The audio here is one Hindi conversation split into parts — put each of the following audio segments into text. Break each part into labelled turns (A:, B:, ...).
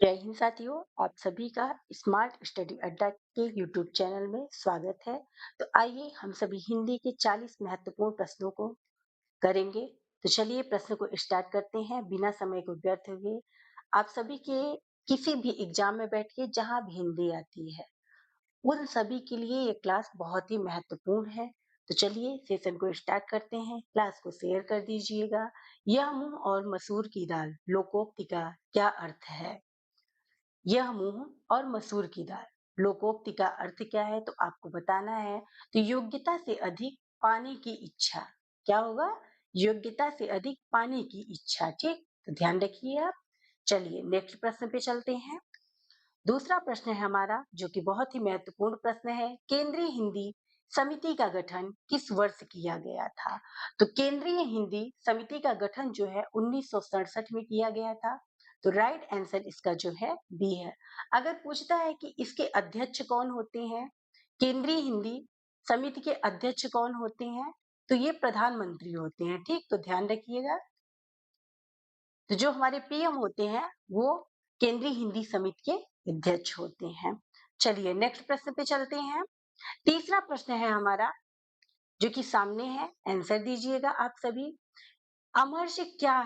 A: जय हिंद साथियों, आप सभी का स्मार्ट स्टडी अड्डा के यूट्यूब चैनल में स्वागत है। तो आइए हम सभी हिंदी के 40 महत्वपूर्ण प्रश्नों को करेंगे। तो चलिए प्रश्न को स्टार्ट करते हैं बिना समय को व्यर्थ हुए। आप सभी के किसी भी एग्जाम में बैठिए जहां भी हिंदी आती है, उन सभी के लिए ये क्लास बहुत ही महत्वपूर्ण है। तो चलिए सेशन को स्टार्ट करते हैं। क्लास को शेयर कर दीजिएगा। यह मूंग और मसूर की दाल लोकोक्ति का क्या अर्थ है? यह मूंग और मसूर की दाल लोकोक्ति का अर्थ क्या है? तो आपको बताना है। तो योग्यता से अधिक पाने की इच्छा क्या होगा? योग्यता से अधिक पाने की इच्छा। ठीक, तो ध्यान रखिए आप। चलिए नेक्स्ट प्रश्न पे चलते हैं। दूसरा प्रश्न है हमारा, जो कि बहुत ही महत्वपूर्ण प्रश्न है। केंद्रीय हिंदी समिति का गठन किस वर्ष किया गया था? तो केंद्रीय हिंदी समिति का गठन जो है 1967 में किया गया था। तो राइट आंसर इसका जो है बी है। अगर पूछता है कि इसके अध्यक्ष कौन होते हैं, केंद्रीय हिंदी समिति के अध्यक्ष कौन होते हैं, तो ये प्रधानमंत्री होते हैं। ठीक, तो ध्यान रखिएगा। तो जो हमारे पीएम होते हैं वो केंद्रीय हिंदी समिति के अध्यक्ष होते हैं। चलिए नेक्स्ट प्रश्न पे चलते हैं। तीसरा प्रश्न है हमारा, जो कि सामने है, आंसर दीजिएगा आप सभी। अमर्ष क्या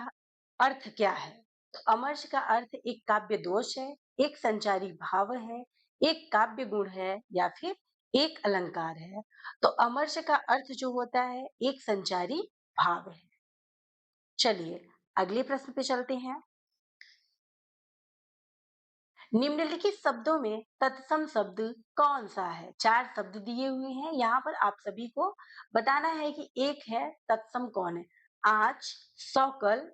A: अर्थ क्या है? तो अमर्ष का अर्थ एक काव्य दोष है, एक संचारी भाव है, एक काव्य गुण है, या फिर एक अलंकार है। तो अमर्ष का अर्थ जो होता है एक संचारी भाव है। चलिए अगले प्रश्न पे चलते हैं। निम्नलिखित शब्दों में तत्सम शब्द कौन सा है? 4 शब्द दिए हुए हैं, यहाँ पर आप सभी को बताना है कि एक है तत्सम कौन है। आँच, सौकल,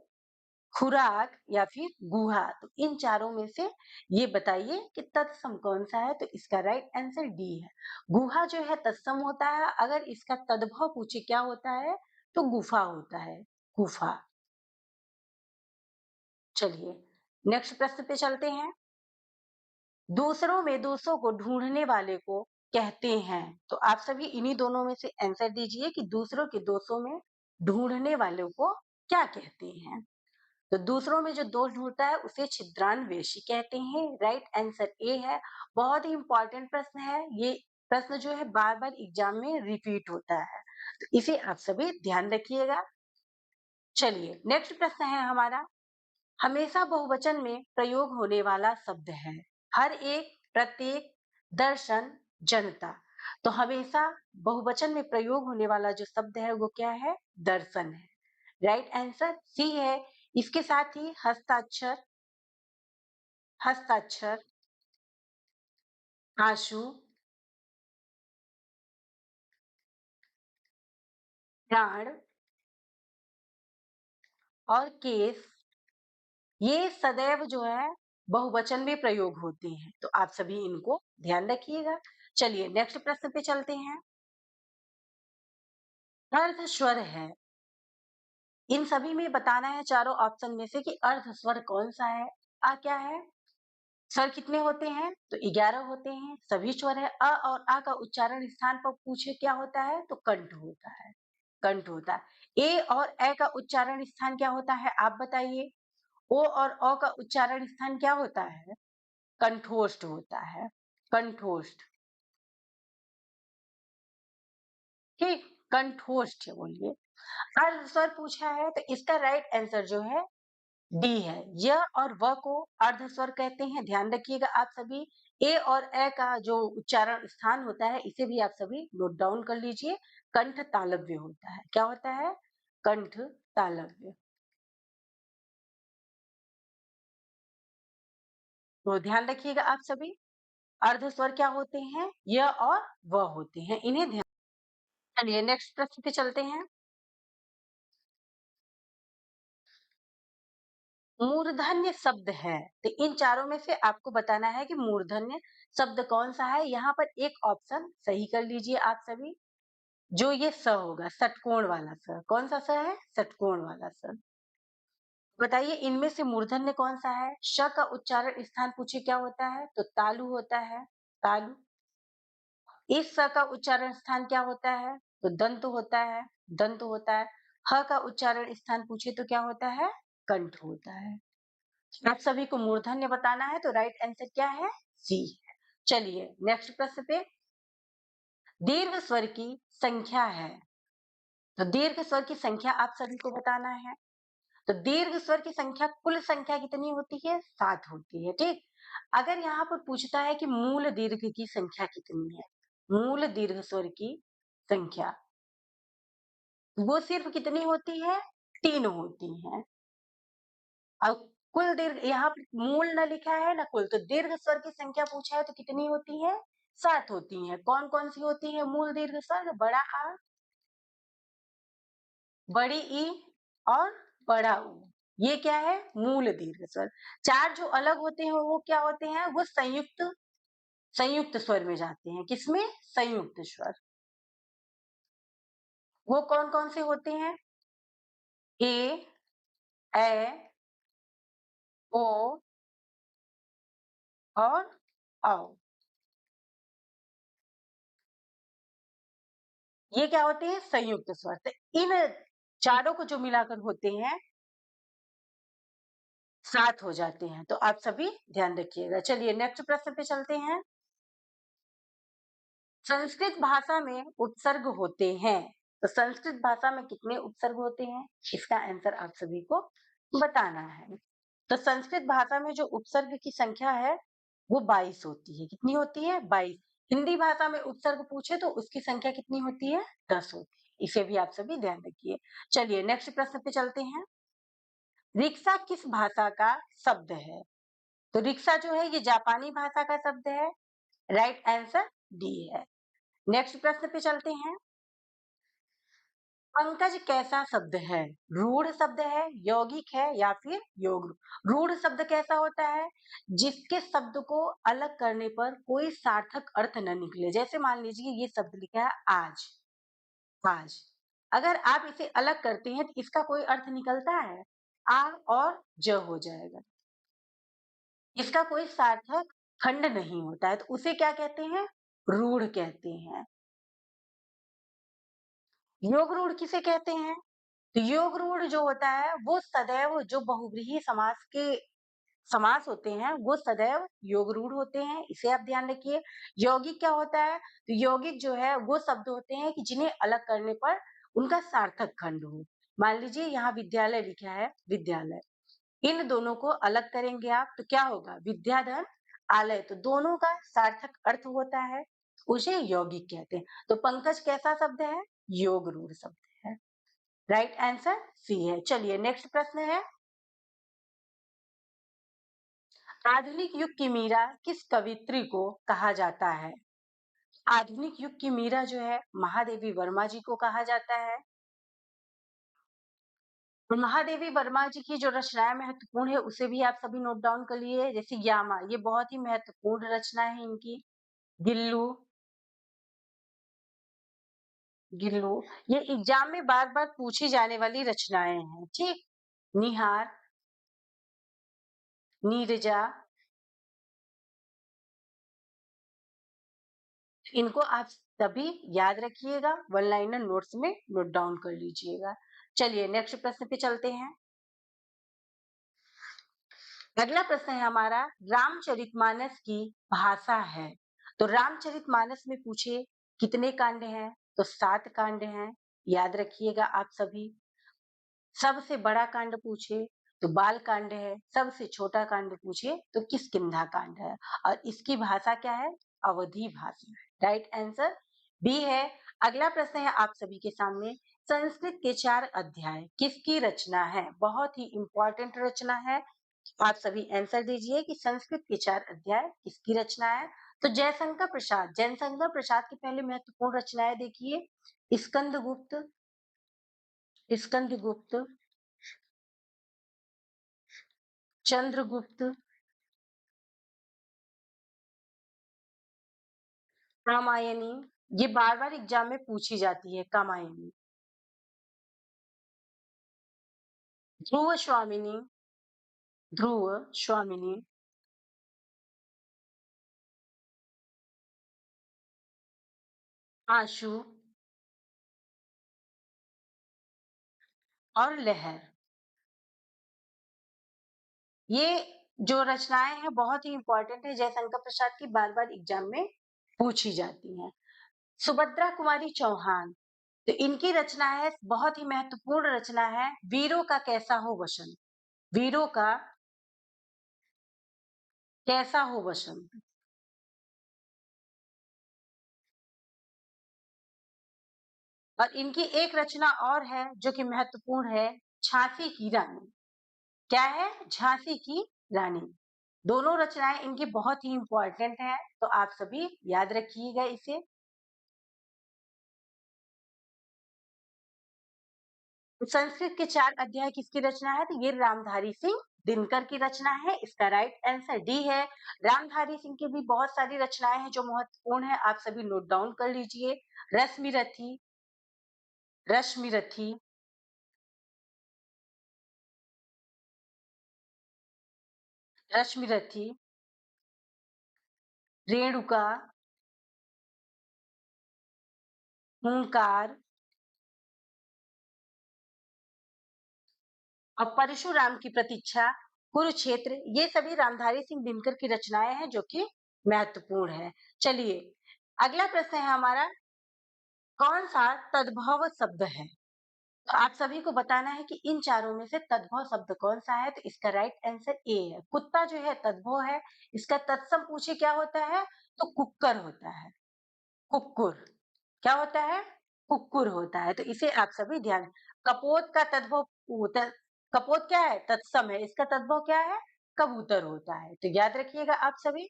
A: खुराक या फिर गुहा। तो इन चारों में से ये बताइए कि तत्सम कौन सा है? तो इसका राइट आंसर डी है। गुहा जो है तत्सम होता है। अगर इसका तद्भव पूछे क्या होता है, तो गुफा होता है, गुफा। चलिए नेक्स्ट प्रश्न पे चलते हैं। दूसरों में दोषों को ढूंढने वाले को कहते हैं। तो आप सभी इन्हीं दोनों में से आंसर दीजिए कि दूसरों के दोषों में ढूंढने वालों को क्या कहते हैं? तो दूसरों में जो दोष ढूंढता है उसे छिद्रान्वेषी कहते हैं। राइट आंसर ए है। बहुत ही इंपॉर्टेंट प्रश्न है ये। प्रश्न जो है बार बार एग्जाम में रिपीट होता है, तो इसे आप सभी ध्यान रखिएगा। चलिए नेक्स्ट प्रश्न है हमारा, हमेशा बहुवचन में प्रयोग होने वाला शब्द है। हर एक, प्रत्येक, दर्शन, जनता। तो हमेशा बहुवचन में प्रयोग होने वाला जो शब्द है वो क्या है? दर्शन है। राइट आंसर सी है। इसके साथ ही हस्ताक्षर, हस्ताक्षर, आंसू, प्राण और केस, ये सदैव जो है बहुवचन में प्रयोग होते हैं। तो आप सभी इनको ध्यान रखिएगा। चलिए नेक्स्ट प्रश्न पे चलते हैं। अर्ध स्वर है। इन सभी में बताना है चारों ऑप्शन में से कि अर्ध स्वर कौन सा है। आ क्या है? स्वर कितने होते हैं? तो 11 होते हैं। सभी स्वर है। अ और आ का उच्चारण स्थान पर पूछे क्या होता है? तो कंठ होता है, कंठ होता है। ए और ए का उच्चारण स्थान क्या होता है? आप बताइए। ओ और अ का उच्चारण स्थान क्या होता है? कंठोष्ठ होता है, कंठोष्ठ। ठीक, कंठोष्ठ बोलिए। अर्ध स्वर पूछा है तो इसका राइट आंसर जो है डी है। य और व को अर्ध स्वर कहते हैं। ध्यान रखिएगा आप सभी। ए और ए का जो उच्चारण स्थान होता है इसे भी आप सभी नोट डाउन कर लीजिए। कंठ तालव्य होता है। क्या होता है? कंठ तालव्य। तो ध्यान रखिएगा आप सभी। अर्ध स्वर क्या होते हैं? य और व होते हैं, इन्हें ध्यान। चलिए नेक्स्ट प्रश्न पे चलते हैं। मूर्धन्य शब्द है। तो इन चारों में से आपको बताना है कि मूर्धन्य शब्द कौन सा है। यहाँ पर एक ऑप्शन सही कर लीजिए आप सभी। जो ये स होगा, षटकोण वाला स। कौन सा स है? षटकोण वाला स। बताइए इनमें से मूर्धन्य कौन सा है? श का उच्चारण स्थान पूछे क्या होता है? तो तालु होता है, तालु। इस स का उच्चारण स्थान क्या होता है? तो दंत होता है, दंत होता है। ह का उच्चारण स्थान पूछे तो क्या होता है? कंठ होता है। आप सभी को मूर्धन्य बताना है, तो राइट आंसर क्या है? सी है। चलिए नेक्स्ट प्रश्न पे, दीर्घ स्वर की संख्या है, तो दीर्घ स्वर की संख्या आप सभी को बताना है। तो दीर्घ स्वर की संख्या, कुल संख्या कितनी होती है? 7 होती है, ठीक। अगर यहाँ पर पूछता है कि मूल दीर्घ की संख्या कितनी है, मूल दीर्घ स्वर की संख्या, वो सिर्फ कितनी होती है? 3 होती है। अब कुल दीर्घ, यहाँ पर मूल न लिखा है ना कुल, तो दीर्घ स्वर की संख्या पूछा है तो कितनी होती है? 7 होती है। कौन कौन सी होती है मूल दीर्घ स्वर? बड़ा आ, बड़ी ई और बड़ा ऊ। ये क्या है? मूल दीर्घ स्वर। 4 जो अलग होते हैं वो क्या होते हैं? वो संयुक्त, संयुक्त स्वर में जाते हैं। किसमें? संयुक्त स्वर। वो कौन कौन से होते हैं? ए, ए, ओ और औ। ये क्या होते हैं? संयुक्त स्वर। तो इन चारों को जो मिलाकर होते हैं 7 हो जाते हैं। तो आप सभी ध्यान रखिएगा। चलिए नेक्स्ट प्रश्न पे चलते हैं। संस्कृत भाषा में उपसर्ग होते हैं, तो संस्कृत भाषा में कितने उपसर्ग होते हैं? इसका आंसर आप सभी को बताना है। तो संस्कृत भाषा में जो उपसर्ग की संख्या है वो 22 होती है। कितनी होती है? 22। हिंदी भाषा में उपसर्ग पूछे तो उसकी संख्या कितनी होती है? 10 होती है। इसे भी आप सभी ध्यान रखिए। चलिए नेक्स्ट प्रश्न पे चलते हैं। रिक्शा किस भाषा का शब्द है? तो रिक्शा जो है ये जापानी भाषा का शब्द है। राइट आंसर डी है। नेक्स्ट प्रश्न पे चलते हैं। पंकज कैसा शब्द है? रूढ़ शब्द है, यौगिक है या फिर योग? रूढ़ शब्द कैसा होता है? जिसके शब्द को अलग करने पर कोई सार्थक अर्थ न निकले। जैसे मान लीजिए ये शब्द लिखा है आज, आज। अगर आप इसे अलग करते हैं तो इसका कोई अर्थ निकलता है? आ और ज हो जाएगा। इसका कोई सार्थक खंड नहीं होता है, तो उसे क्या कहते हैं? रूढ़ कहते हैं। योग रूढ़ किसे कहते हैं? तो योग रूढ़ जो होता है वो सदैव, जो बहुव्रीहि समास के समास होते हैं वो सदैव योग रूढ़ होते हैं। इसे आप ध्यान रखिए। यौगिक क्या होता है? तो यौगिक जो है वो शब्द होते हैं कि जिन्हें अलग करने पर उनका सार्थक खंड हो। मान लीजिए यहाँ विद्यालय लिखा है, विद्यालय। इन दोनों को अलग करेंगे आप तो क्या होगा? विद्याधन आलय। तो दोनों का सार्थक अर्थ होता है, उसे यौगिक कहते हैं। तो पंकज कैसा शब्द है? योग रूढ़ शब्द है। राइट आंसर सी है। चलिए नेक्स्ट प्रश्न है। आधुनिक युग की मीरा किस कवित्री को कहा जाता है? आधुनिक युग की मीरा जो है महादेवी वर्मा जी को कहा जाता है। और महादेवी वर्मा जी की जो रचनाएं महत्वपूर्ण है उसे भी आप सभी नोट डाउन कर लिए। जैसे यामा, ये बहुत ही महत्वपूर्ण रचना है इनकी। गिल्लू, गिल्लू, ये एग्जाम में बार बार पूछी जाने वाली रचनाएं हैं, ठीक। निहार, नीरजा, इनको आप सभी याद रखिएगा, वन लाइनर नोट्स में नोट डाउन कर लीजिएगा। चलिए नेक्स्ट प्रश्न पे चलते हैं। अगला प्रश्न है हमारा, रामचरितमानस की भाषा है। तो रामचरितमानस में पूछे कितने कांड हैं? तो 7 कांड हैं। याद रखिएगा आप सभी। सबसे बड़ा कांड पूछे तो बाल कांड है, सबसे छोटा कांड पूछे तो किष्किंधा कांड है। और इसकी भाषा क्या है? अवधी भाषा। राइट आंसर बी है। अगला प्रश्न है आप सभी के सामने, संस्कृत के 4 अध्याय किसकी रचना है? बहुत ही इंपॉर्टेंट रचना है। आप सभी आंसर दीजिए कि संस्कृत के 4 अध्याय किसकी रचना है। तो जयशंकर प्रसाद, जयशंकर प्रसाद की पहले महत्वपूर्ण रचनाएं देखिए। स्कंद गुप्त, स्कंद गुप्त, चंद्रगुप्त, कामायनी, ये बार बार एग्जाम में पूछी जाती है। कामायनी, ध्रुव स्वामिनी, ध्रुव स्वामिनी, आशु और लहर। ये जो रचनाएं हैं बहुत ही इंपॉर्टेंट है, जयशंकर प्रसाद की बार बार एग्जाम में पूछी जाती हैं। सुभद्रा कुमारी चौहान, तो इनकी रचना है, बहुत ही महत्वपूर्ण रचना है, वीरों का कैसा हो वसन। वीरों का कैसा हो वसन। और इनकी एक रचना और है जो कि महत्वपूर्ण है, झांसी की रानी। क्या है? झांसी की रानी। दोनों रचनाएं इनकी बहुत ही इंपॉर्टेंट है, तो आप सभी याद रखिएगा इसे। संस्कृत के 4 अध्याय किसकी रचना है? तो ये रामधारी सिंह दिनकर की रचना है। इसका राइट आंसर डी है। रामधारी सिंह की भी बहुत सारी रचनाएं हैं जो महत्वपूर्ण है, आप सभी नोट डाउन कर लीजिए। रश्मिरथी, रश्मिरथी, रश्मिरथी, रेणुका, हुंकार और परशुराम की प्रतीक्षा, कुरुक्षेत्र, ये सभी रामधारी सिंह दिनकर की रचनाएं हैं जो कि महत्वपूर्ण है। चलिए, अगला प्रश्न है हमारा, कौन सा तद्भव शब्द है? तो आप सभी को बताना है कि इन चारों में से तद्भव शब्द कौन सा है। तो इसका राइट आंसर ए है। कुत्ता जो है तद्भव है। इसका तत्सम पूछे क्या होता है? तो कुक्कर होता है। कुक्कुर क्या होता है? कुक्कुर होता है। तो इसे आप सभी ध्यान। कपोत का तद्भव कपोत क्या है? तत्सम है। इसका तद्भव क्या है? कबूतर होता है। तो याद रखिएगा आप सभी।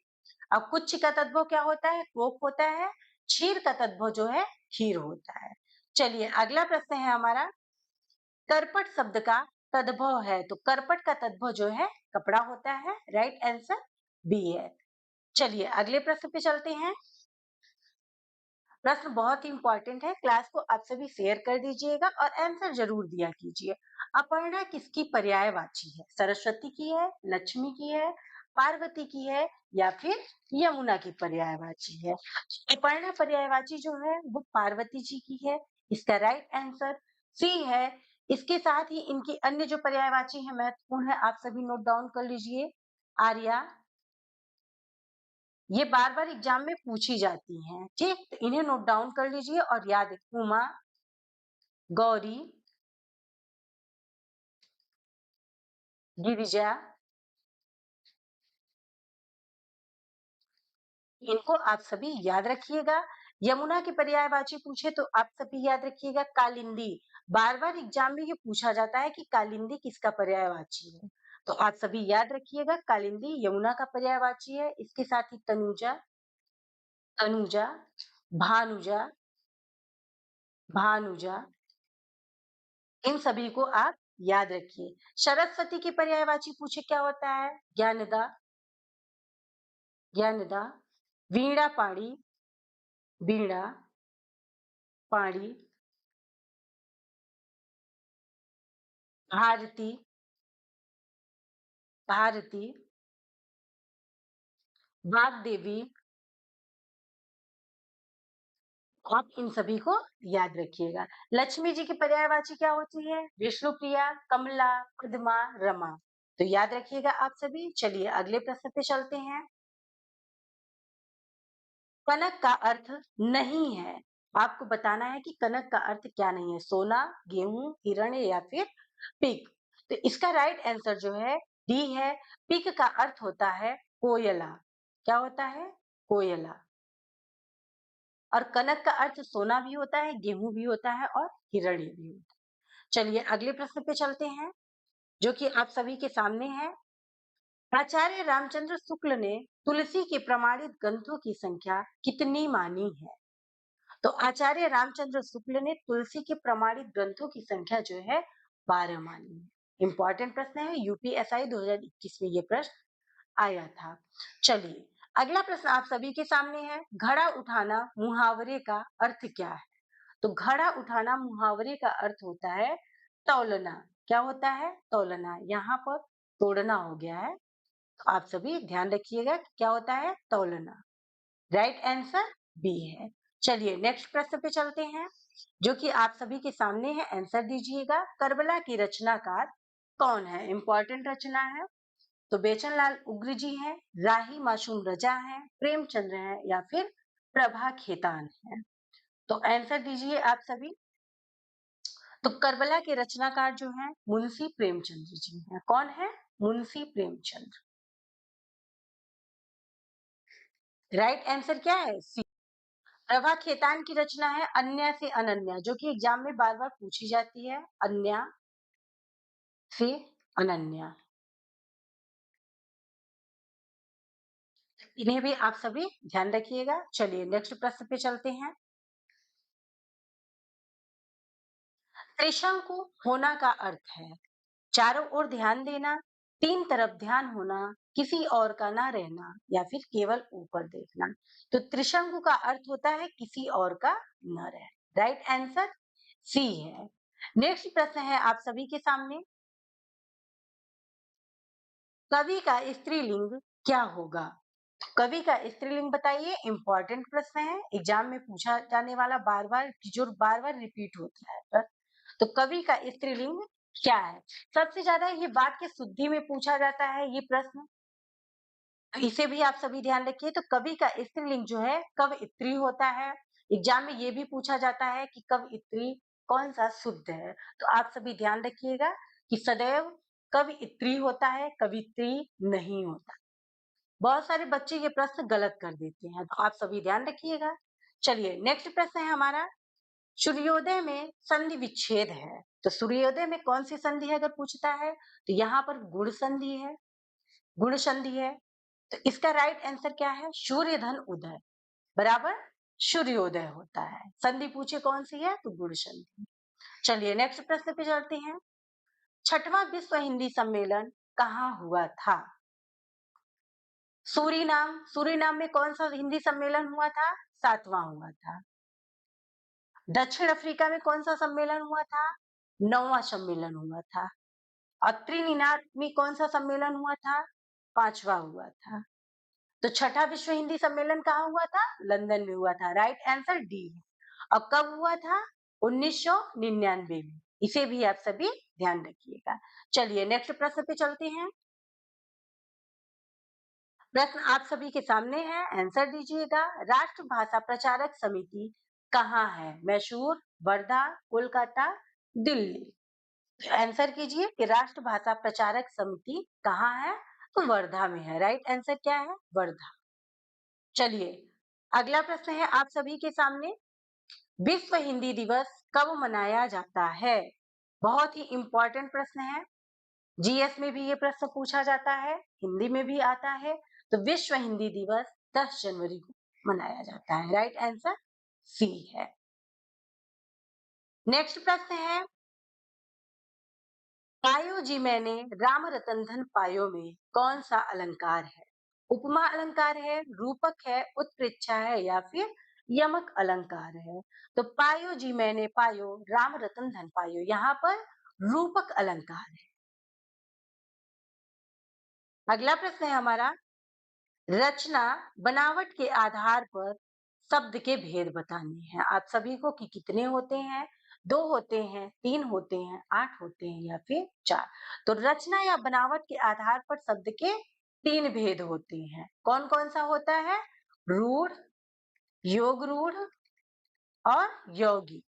A: अब कुच्छ का तद्भव क्या होता है? कोक होता है। क्षीर का तद्भव जो है खीर होता है। चलिए, अगला प्रश्न है हमारा, करपट शब्द का तद्भव है। तो करपट का तद्भव जो है कपड़ा होता है। राइट आंसर बी है। चलिए, अगले प्रश्न पे चलते हैं। प्रश्न बहुत ही इंपॉर्टेंट है, क्लास को आप सभी शेयर कर दीजिएगा और आंसर जरूर दिया कीजिए। अपर्णा किसकी पर्यायवाची है? सरस्वती की है, लक्ष्मी की है, पार्वती की है या फिर यमुना की पर्यायवाची है? अपर्णा पर्यायवाची जो है वो पार्वती जी की है। इसका राइट आंसर सी है। इसके साथ ही इनकी अन्य जो पर्यायवाची है महत्वपूर्ण है, आप सभी नोट डाउन कर लीजिए। आर्या, ये बार बार एग्जाम में पूछी जाती हैं, ठीक, तो इन्हें नोट डाउन कर लीजिए और याद है। उमा, गौरी, गिरिजा, इनको आप सभी याद रखिएगा। यमुना की पर्यायवाची पूछे तो आप सभी याद रखिएगा कालिंदी। बार बार एग्जाम में ये पूछा जाता है कि कालिंदी किसका पर्यायवाची है, तो आप सभी याद रखिएगा कालिंदी यमुना का पर्यायवाची है। इसके साथ ही तनुजा, तनुजा, भानुजा, भानुजा, इन सभी को आप याद रखिए। सरस्वती की पर्यायवाची पूछे क्या होता है? ज्ञानदा, ज्ञानदा, वीणा पाणी, वीणा पाणी, भारती, भारती, वाग्देवी, आप इन सभी को याद रखिएगा। लक्ष्मी जी की पर्यायवाची क्या होती है? विष्णुप्रिया, कमला, पद्मा, रमा। तो याद रखिएगा आप सभी। चलिए, अगले प्रश्न पे चलते हैं। कनक का अर्थ नहीं है। आपको बताना है कि कनक का अर्थ क्या नहीं है। सोना, गेहूं, हिरण या फिर पिग। तो इसका राइट आंसर जो है डी है। पिग का अर्थ होता है कोयला। क्या होता है? कोयला। और कनक का अर्थ सोना भी होता है, गेहूं भी होता है और हिरण्य भी होता है। चलिए, अगले प्रश्न पे चलते हैं जो कि आप सभी के सामने है। आचार्य रामचंद्र शुक्ल ने तुलसी के प्रमाणित ग्रंथों की संख्या कितनी मानी है? तो आचार्य रामचंद्र शुक्ल ने तुलसी के प्रमाणित ग्रंथों की संख्या जो है 12 मानी है। इंपॉर्टेंट प्रश्न है, यूपीएसआई 2021 में ये प्रश्न आया था। चलिए, अगला प्रश्न आप सभी के सामने है। घड़ा उठाना मुहावरे का अर्थ क्या है? तो घड़ा उठाना मुहावरे का अर्थ होता है तौलना। क्या होता है? तौलना। यहाँ पर तोड़ना हो गया है, तो आप सभी ध्यान रखिएगा कि क्या होता है? तौलना। राइट आंसर बी है। चलिए, नेक्स्ट प्रश्न पे चलते हैं जो कि आप सभी के सामने है। आंसर दीजिएगा। करबला की रचनाकार कौन है? इंपॉर्टेंट रचना है। तो बेचनलाल उग्र जी हैं, राही मासूम रजा हैं, प्रेमचंद्र हैं या फिर प्रभा खेतान है। तो आंसर दीजिए आप सभी। तो करबला के रचनाकार जो हैं मुंशी प्रेमचंद्र जी हैं। कौन है? मुंशी प्रेमचंद्र। राइट आंसर क्या है? सी। प्रभा खेतान की रचना है अन्या से अनन्या, जो कि एग्जाम में बार बार पूछी जाती है। अन्या से अनन्या, इन्हें भी आप सभी ध्यान रखिएगा। चलिए नेक्स्ट प्रश्न पे चलते हैं। त्रिशंकु होना का अर्थ है चारों ओर ध्यान देना, तीन तरफ ध्यान होना, किसी और का ना रहना या फिर केवल ऊपर देखना। तो त्रिशंकु का अर्थ होता है किसी और का न रहना। राइट आंसर सी है। नेक्स्ट प्रश्न है आप सभी के सामने। कवि का स्त्रीलिंग क्या होगा? कवि का स्त्रीलिंग बताइए। इंपॉर्टेंट प्रश्न है, एग्जाम में पूछा जाने वाला, बार बार जो बार बार रिपीट होता है। तो कवि का स्त्रीलिंग क्या है? सबसे ज्यादा ये बात के शुद्धि में पूछा जाता है ये प्रश्न, इसे भी आप सभी ध्यान रखिए। तो कवि का स्त्रीलिंग जो है कवयित्री होता है। एग्जाम में ये भी पूछा जाता है कि कवयित्री कौन सा शुद्ध है। तो आप सभी ध्यान रखिएगा कि सदैव कवयित्री होता है, कवित्री नहीं होता। बहुत सारे बच्चे ये प्रश्न गलत कर देते हैं, तो आप सभी ध्यान रखिएगा। चलिए नेक्स्ट प्रश्न है हमारा। सूर्योदय में संधि विच्छेद है, तो सूर्योदय में कौन सी संधि है अगर पूछता है, तो यहाँ पर गुण संधि है, गुण संधि है। तो इसका राइट आंसर क्या है? सूर्य धन उदय बराबर सूर्योदय होता है। संधि पूछे कौन सी है, तो गुण संधि। चलिए नेक्स्ट प्रश्न पे चलते हैं। छठवां विश्व हिंदी सम्मेलन कहाँ हुआ था? सूरीनाम, सूरीनाम में कौन सा हिंदी सम्मेलन हुआ था? सातवां हुआ था। दक्षिण अफ्रीका में कौन सा सम्मेलन हुआ था? नौवां सम्मेलन हुआ था। और त्रिनिदाद में कौन सा सम्मेलन हुआ था? पांचवा हुआ था। तो छठा विश्व हिंदी सम्मेलन कहाँ हुआ था? लंदन में हुआ था। राइट आंसर डी है। अब कब हुआ था? 1999 में। इसे भी आप सभी ध्यान रखिएगा। चलिए नेक्स्ट प्रश्न पे चलते हैं। प्रश्न आप सभी के सामने है, आंसर दीजिएगा। राष्ट्रभाषा प्रचारक समिति कहाँ है? मैसूर, वर्धा, कोलकाता, दिल्ली। आंसर कीजिए कि राष्ट्रभाषा प्रचारक समिति कहाँ है? तो वर्धा में है। राइट आंसर क्या है? वर्धा। चलिए अगला प्रश्न है आप सभी के सामने। विश्व हिंदी दिवस कब मनाया जाता है? बहुत ही इंपॉर्टेंट प्रश्न है। जीएस में भी ये प्रश्न पूछा जाता है, हिंदी में भी आता है। तो विश्व हिंदी दिवस 10 जनवरी को मनाया जाता है। राइट आंसर सी है। नेक्स्ट प्रश्न है। पायो जी मैंने राम रतन धन पायो में कौन सा अलंकार है? उपमा अलंकार है, रूपक है, उत्प्रेक्षा है या फिर यमक अलंकार है? तो पायो जी मैंने पायो राम रतन धन पायो, यहाँ पर रूपक अलंकार है। अगला प्रश्न है हमारा। रचना बनावट के आधार पर शब्द के भेद बताने हैं आप सभी को कि कितने होते हैं? 2 होते हैं, 3 होते हैं, 8 होते हैं या फिर 4। तो रचना या बनावट के आधार पर शब्द के 3 भेद होते हैं। कौन कौन सा होता है? रूढ़, योग रूढ़ और यौगिक।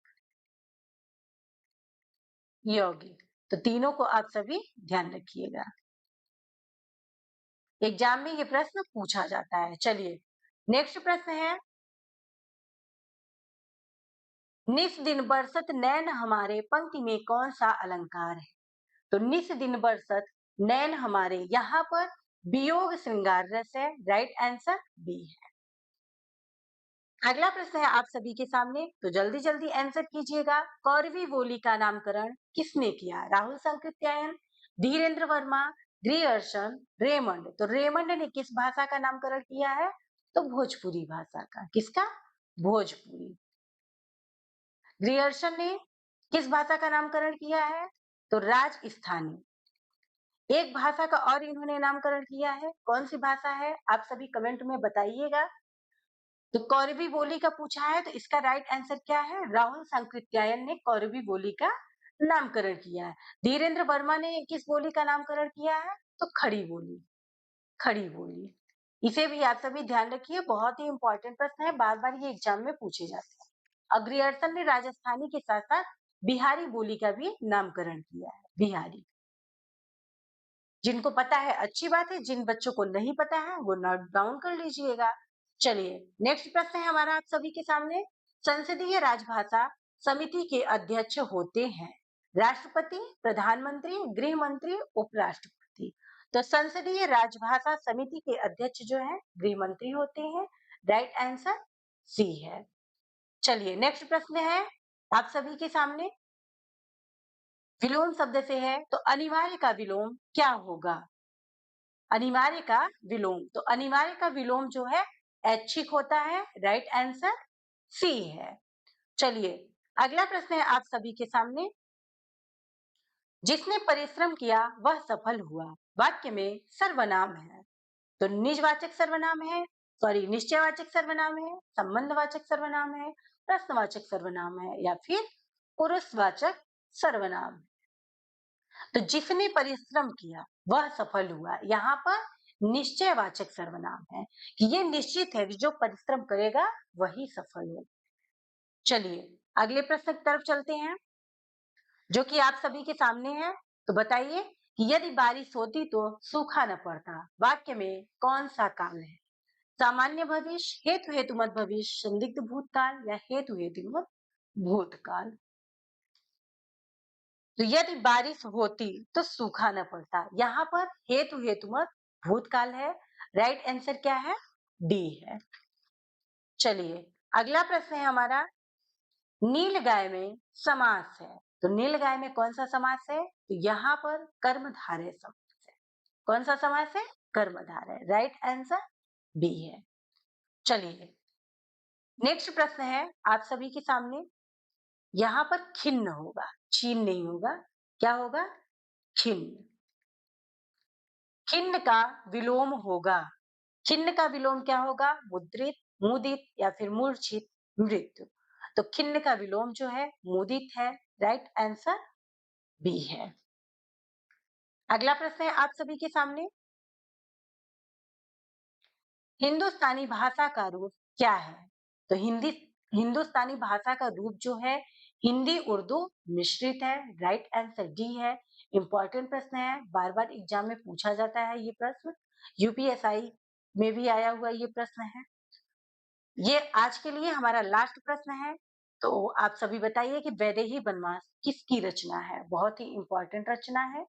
A: यौगिक, तो तीनों को आप सभी ध्यान रखिएगा। एग्जाम में ये प्रश्न पूछा जाता है। चलिए नेक्स्ट प्रश्न है। निस दिन बरसत नैन हमारे पंक्ति में कौन सा अलंकार है? तो निस दिन बरसत नैन हमारे, यहाँ पर वियोग श्रृंगार रस है। राइट आंसर बी है। अगला प्रश्न है आप सभी के सामने, तो जल्दी जल्दी आंसर कीजिएगा। कौरवी बोली का नामकरण किसने किया? Rahul Sankrityayan, Dhirendra Verma, Grierson, Raymond. तो रेमंड ने किस भाषा का नामकरण किया है? तो भोजपुरी भाषा का। किसका? भोजपुरी। ग्रियर्सन ने किस भाषा का नामकरण किया है? तो राजस्थानी। एक भाषा का और इन्होंने नामकरण किया है, कौन सी भाषा है? आप सभी कमेंट में बताइएगा। तो कौरवी बोली का पूछा है, तो इसका राइट आंसर क्या है? राहुल सांकृत्यायन ने कौरवी बोली का नामकरण किया है। धीरेन्द्र वर्मा ने किस बोली का नामकरण किया है? तो खड़ी बोली, खड़ी बोली। इसे भी आप सभी ध्यान रखिए, बहुत ही इंपॉर्टेंट प्रश्न है, बार-बार ये एग्जाम में पूछे जाते हैं। अग्रियर्सन ने राजस्थानी के साथ-साथ बिहारी बोली का भी नामकरण किया है, बिहारी। जिनको पता है अच्छी बात है, जिन बच्चों को नहीं पता है वो नोट डाउन कर लीजिएगा। चलिए, नेक्स्ट प्रश्न है हमारा आप सभी के सामने। संसदीय राजभाषा समिति के अध्यक्ष होते हैं राष्ट्रपति, प्रधानमंत्री, गृह मंत्री, उपराष्ट्रपति। तो संसदीय राजभाषा समिति के अध्यक्ष जो है गृह मंत्री होते हैं। राइट आंसर सी है। चलिए, नेक्स्ट प्रश्न है आप सभी के सामने। विलोम शब्द से है तो अनिवार्य का विलोम क्या होगा? अनिवार्य का विलोम, तो अनिवार्य का विलोम जो है ऐच्छिक होता है। राइट आंसर सी है। चलिए, अगला प्रश्न है आप सभी के सामने। जिसने परिश्रम किया वह सफल हुआ वाक्य में सर्वनाम है, तो निजवाचक सर्वनाम है, सॉरी निश्चयवाचक सर्वनाम है, संबंधवाचक सर्वनाम है, प्रश्नवाचक सर्वनाम है, या फिर पुरुषवाचक सर्वनाम है। तो जिसने परिश्रम किया वह सफल हुआ, यहाँ पर निश्चयवाचक सर्वनाम है कि ये निश्चित है कि जो परिश्रम करेगा वही सफल होगा। चलिए, अगले प्रश्न की तरफ चलते हैं जो कि आप सभी के सामने है। तो बताइए कि यदि बारिश होती तो सूखा न पड़ता, वाक्य में कौन सा काल है? सामान्य भविष्य, हेतु हेतुमत भविष्य, संदिग्ध भूतकाल, या हेतु हेतुमत भूतकाल। तो यदि बारिश होती तो सूखा न पड़ता, यहाँ पर हेतु हेतुमत भूतकाल है। राइट आंसर क्या है? डी है। चलिए, अगला प्रश्न है हमारा। नीलगाय में समास है, तो नीलगाय में कौन सा समास है? तो यहाँ पर कर्मधारय समास है। कौन सा समास है? कर्मधारय। राइट आंसर बी है। चलिए, नेक्स्ट प्रश्न है आप सभी के सामने। यहाँ पर खिन्न होगा, छीन नहीं होगा। क्या होगा? खिन्न। खिन्न का विलोम होगा। खिन्न का विलोम क्या होगा? मुद्रित, मुदित, या फिर मूर्छित, मृत्यु। तो खिन्न का विलोम जो है मुदित है। राइट आंसर बी है। अगला प्रश्न है आप सभी के सामने। हिंदुस्तानी भाषा का रूप क्या है? तो हिंदुस्तानी भाषा का रूप जो है हिंदी उर्दू मिश्रित है। राइट आंसर डी है। इंपॉर्टेंट प्रश्न है, बार बार एग्जाम में पूछा जाता है ये प्रश्न, यूपीएसआई में भी आया हुआ ये प्रश्न है। ये आज के लिए हमारा लास्ट प्रश्न है। तो आप सभी बताइए कि वैदेही वनवास किसकी रचना है? बहुत ही इंपॉर्टेंट रचना है।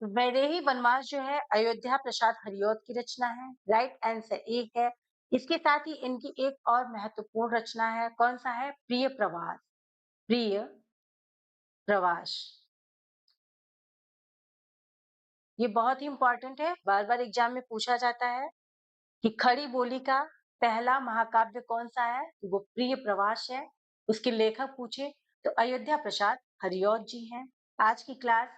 A: वैदेही वनवास जो है अयोध्या प्रसाद हरिऔध की रचना है। राइट आंसर ए है। इसके साथ ही इनकी एक और महत्वपूर्ण रचना है, कौन सा है? प्रिय प्रवास। प्रिय प्रवास, ये बहुत ही इंपॉर्टेंट है, बार बार एग्जाम में पूछा जाता है कि खड़ी बोली का पहला महाकाव्य कौन सा है? तो वो प्रिय प्रवास है। उसके लेखक पूछे तो अयोध्या प्रसाद हरिऔध जी हैं। आज की क्लास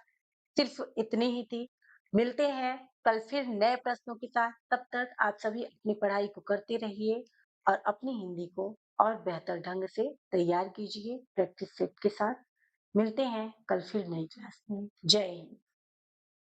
A: सिर्फ इतनी ही थी। मिलते हैं कल फिर नए प्रश्नों के साथ। तब तक आप सभी अपनी पढ़ाई को करते रहिए और अपनी हिंदी को और बेहतर ढंग से तैयार कीजिए प्रैक्टिस सेट के साथ। मिलते हैं कल फिर नई क्लास में। जय हिंद।